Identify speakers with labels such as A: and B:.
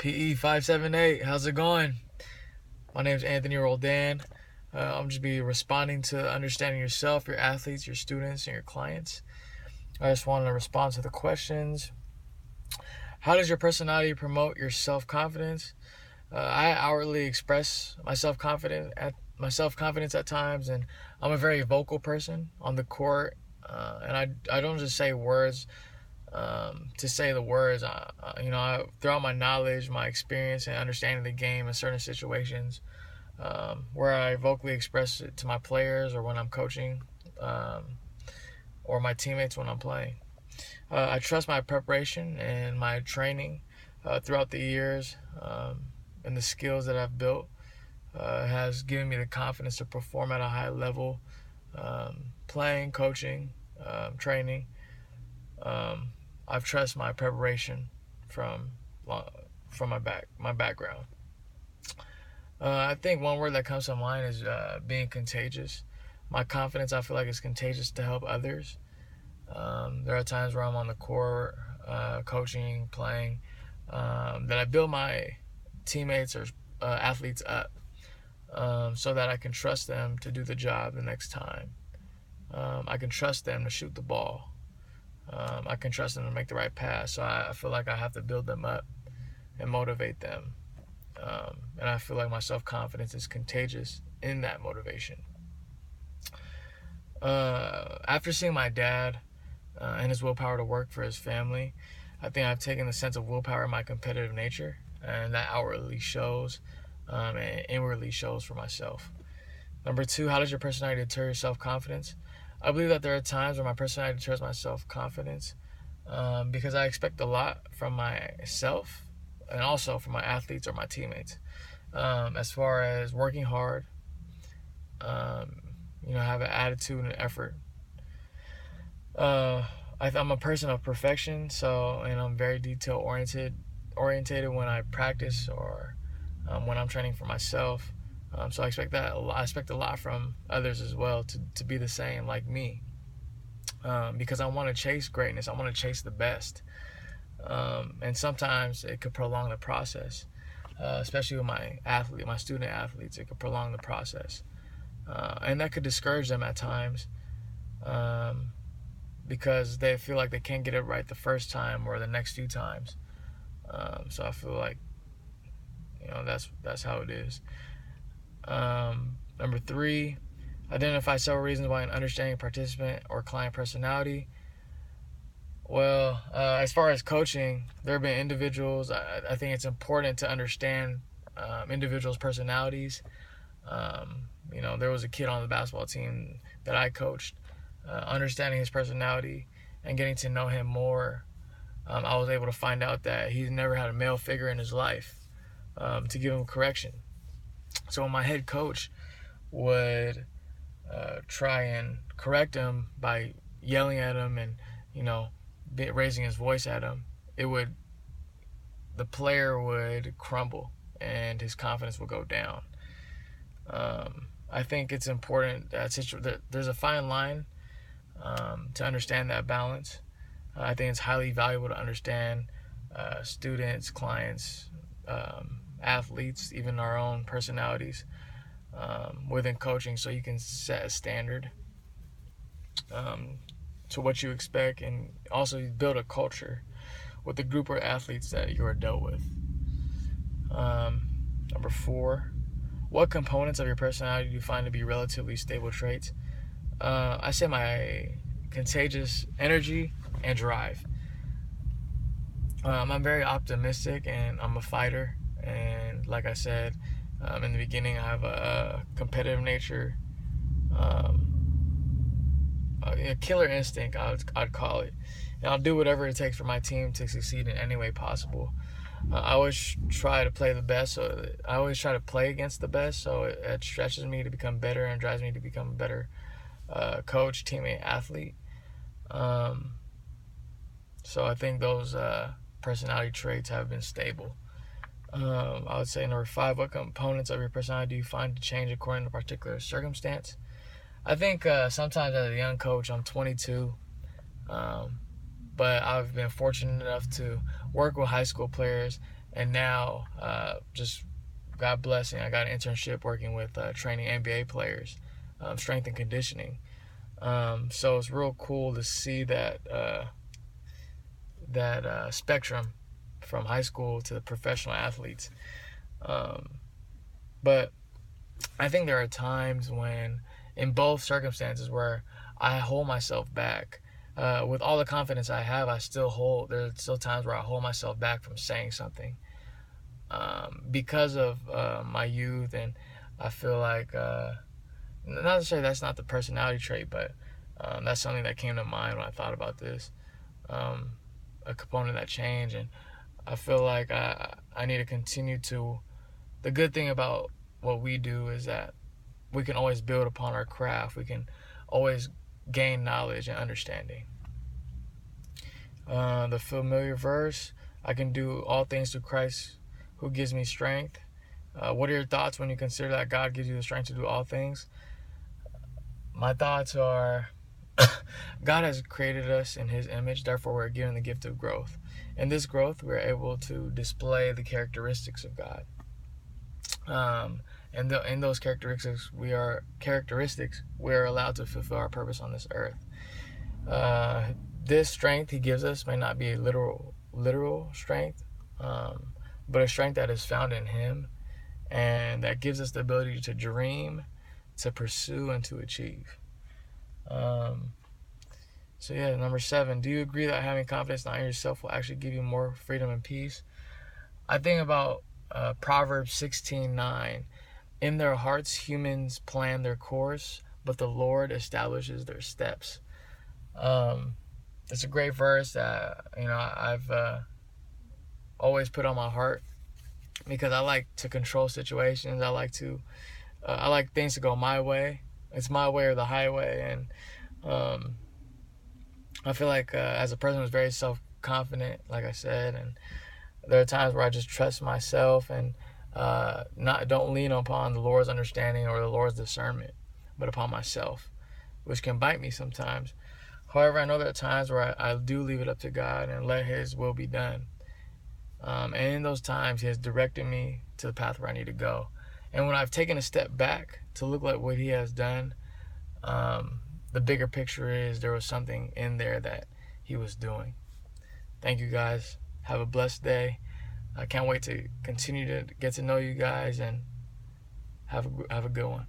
A: PE 578, how's it going? My name is Anthony Roldan. I'm just be responding to understanding yourself, your athletes, your students, and your clients. I just wanted to respond to the questions. How does your personality promote your self-confidence? I outwardly express my self-confidence at times, and I'm a very vocal person on the court. And I don't just say words to say the words. Throughout my knowledge, my experience, and understanding the game in certain situations, where I vocally express it to my players or when I'm coaching, or my teammates when I'm playing. I trust my preparation and my training throughout the years, and the skills that I've built has given me the confidence to perform at a high level, playing, coaching, training. I've trust my preparation from my background. I think one word that comes to mind is being contagious. My confidence, I feel like, is contagious to help others. There are times where I'm on the court, coaching, playing, that I build my teammates or athletes up, so that I can trust them to do the job the next time. I can trust them to shoot the ball. I can trust them to make the right pass. So I feel like I have to build them up and motivate them. And I feel like my self-confidence is contagious in that motivation. After seeing my dad and his willpower to work for his family, I think I've taken the sense of willpower in my competitive nature, and that outwardly shows and inwardly shows for myself. Number 2, how does your personality deter your self-confidence? I believe that there are times where my personality deters my self-confidence, because I expect a lot from myself and also from my athletes or my teammates, as far as working hard, have an attitude and effort. I'm a person of perfection, and I'm very detail orientated when I practice or when I'm training for myself. So I expect a lot from others as well to be the same like me, because I want to chase greatness. I want to chase the best, and sometimes it could prolong the process, especially with my student athletes. It could prolong the process, and that could discourage them at times, because they feel like they can't get it right the first time or the next few times. So I feel like that's how it is. Number 3, identify several reasons why an understanding participant or client personality. Well, as far as coaching, there have been individuals. I think it's important to understand individuals' personalities. There was a kid on the basketball team that I coached. Understanding his personality and getting to know him more, I was able to find out that he's never had a male figure in his life to give him correction. So when my head coach would try and correct him by yelling at him and raising his voice at him, the player would crumble and his confidence would go down. I think it's important that there's a fine line to understand that balance. I think it's highly valuable to understand students, clients, athletes, even our own personalities within coaching, so you can set a standard to what you expect, and also build a culture with the group of athletes that you are dealt with. Number 4, what components of your personality do you find to be relatively stable traits? I say my contagious energy and drive. I'm very optimistic and I'm a fighter. And like I said in the beginning, I have a competitive nature, a killer instinct, I'd call it. And I'll do whatever it takes for my team to succeed in any way possible. I always try to play the best, so I always try to play against the best, so it stretches me to become better and drives me to become a better coach, teammate, athlete. So I think those personality traits have been stable. I would say number 5, what components of your personality do you find to change according to a particular circumstance? I think sometimes as a young coach, I'm 22, but I've been fortunate enough to work with high school players And now, just God blessing, I got an internship working with training NBA players, strength and conditioning. So it's real cool to see that spectrum from high school to professional athletes. But I think there are times when, in both circumstances, where I hold myself back. With all the confidence I have, there's still times where I hold myself back from saying something. Because of my youth, and I feel like, not to say that's not the personality trait, but that's something that came to mind when I thought about this. A component of that change, and I feel like I need to continue to. The good thing about what we do is that we can always build upon our craft. We can always gain knowledge and understanding. The familiar verse, I can do all things through Christ who gives me strength. What are your thoughts when you consider that God gives you the strength to do all things? My thoughts are, God has created us in His image, therefore we're given the gift of growth. In this growth, we're able to display the characteristics of God. And in those characteristics, we are allowed to fulfill our purpose on this earth. This strength He gives us may not be a literal strength, but a strength that is found in Him, and that gives us the ability to dream, to pursue, and to achieve. So yeah, number 7, do you agree that having confidence not in yourself will actually give you more freedom and peace? I think about Proverbs 16:9. In their hearts humans plan their course, but the Lord establishes their steps. It's a great verse that I've always put on my heart, because I like to control situations. I like things to go my way. It's my way or the highway, and I feel like as a person who's very self-confident, like I said, and there are times where I just trust myself and don't lean upon the Lord's understanding or the Lord's discernment, but upon myself, which can bite me sometimes. However, I know there are times where I do leave it up to God and let His will be done. And in those times, He has directed me to the path where I need to go. And when I've taken a step back to look at what He has done, the bigger picture is there was something in there that He was doing. Thank you, guys. Have a blessed day. I can't wait to continue to get to know you guys, and have a good one.